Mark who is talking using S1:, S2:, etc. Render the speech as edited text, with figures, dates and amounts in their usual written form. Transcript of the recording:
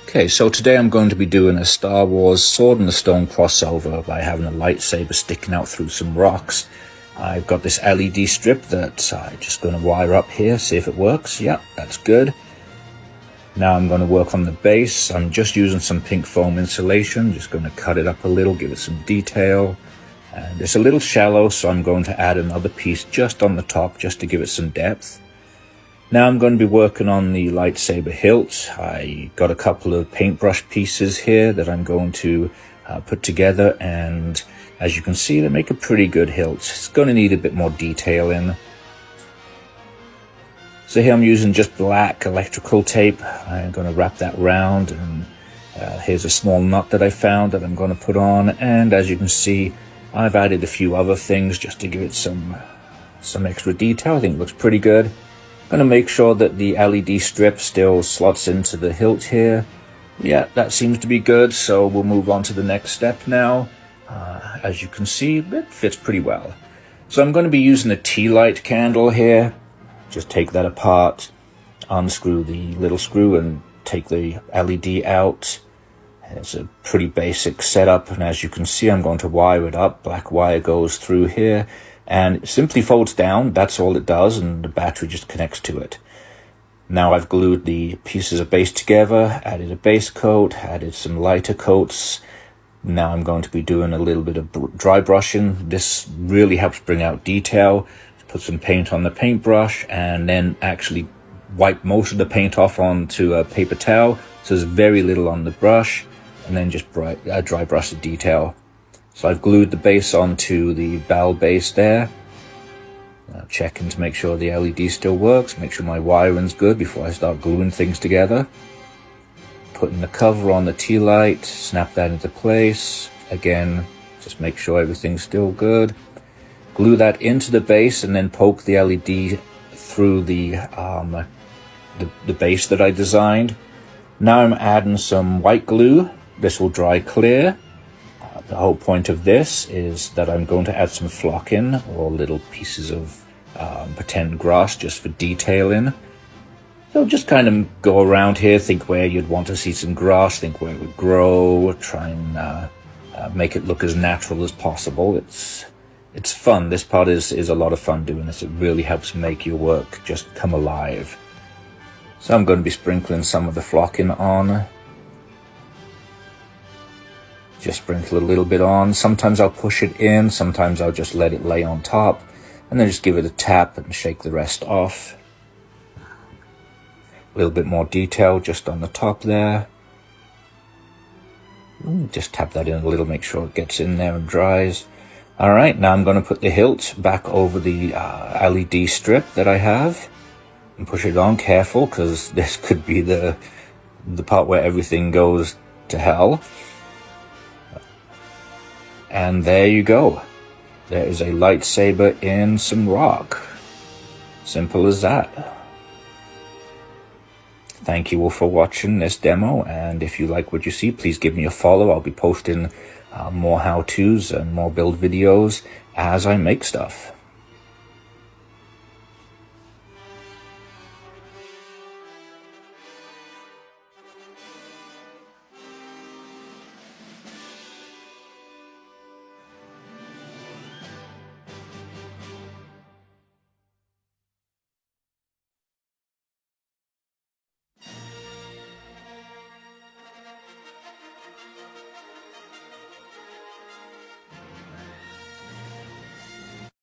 S1: Okay, so today I'm going to be doing a Star Wars Sword in the Stone crossover by having a lightsaber sticking out through some rocks. I've got this LED strip that I'm just going to wire up here, see if it works. Yeah, that's good. Now I'm going to work on the base. I'm just using some pink foam insulation, just going to cut it up a little, give it some detail. And it's a little shallow, so I'm going to add another piece just on the top, just to give it some depth. Now I'm going to be working on the lightsaber hilt. I got a couple of paintbrush pieces here that I'm going to put together, and as you can see, they make a pretty good hilt. It's going to need a bit more detail in. So here I'm using just black electrical tape. I'm going to wrap that round, and here's a small nut that I found that I'm going to put on, and as you can see, I've added a few other things just to give it some extra detail. I think it looks pretty good. I'm going to make sure that the LED strip still slots into the hilt here. Yeah, that seems to be good, so we'll move on to the next step now. As you can see, it fits pretty well. So I'm going to be using a tea light candle here. Just take that apart, unscrew the little screw and take the LED out. It's a pretty basic setup, and as you can see, I'm going to wire it up. Black wire goes through here, and it simply folds down. That's all it does, and the battery just connects to it. Now I've glued the pieces of base together, added a base coat, added some lighter coats. Now I'm going to be doing a little bit of dry brushing. This really helps bring out detail. Put some paint on the paintbrush, and then actually wipe most of the paint off onto a paper towel, so there's very little on the brush, and then just dry brush the detail. So I've glued the base onto the barrel base there. Now checking to make sure the LED still works, make sure my wiring's good before I start gluing things together. Putting the cover on the tea light, snap that into place. Again, just make sure everything's still good. Glue that into the base and then poke the LED through the base that I designed. Now I'm adding some white glue. This will dry clear. The whole point of this is that I'm going to add some flocking, or little pieces of pretend grass, just for detailing. So just kind of go around here, think where you'd want to see some grass, think where it would grow, try and make it look as natural as possible. It's fun. This part is a lot of fun doing this. It really helps make your work just come alive. So I'm going to be sprinkling some of the flocking on. Just sprinkle a little bit on. Sometimes I'll push it in, sometimes I'll just let it lay on top, and then just give it a tap and shake the rest off. A little bit more detail just on the top there. Just tap that in a little, make sure it gets in there and dries. Alright, now I'm going to put the hilt back over the LED strip that I have and push it on. Careful, because this could be the part where everything goes to hell. And there you go. There is a lightsaber in some rock. Simple as that. Thank you all for watching this demo, and if you like what you see, please give me a follow. I'll be posting more how-tos and more build videos as I make stuff.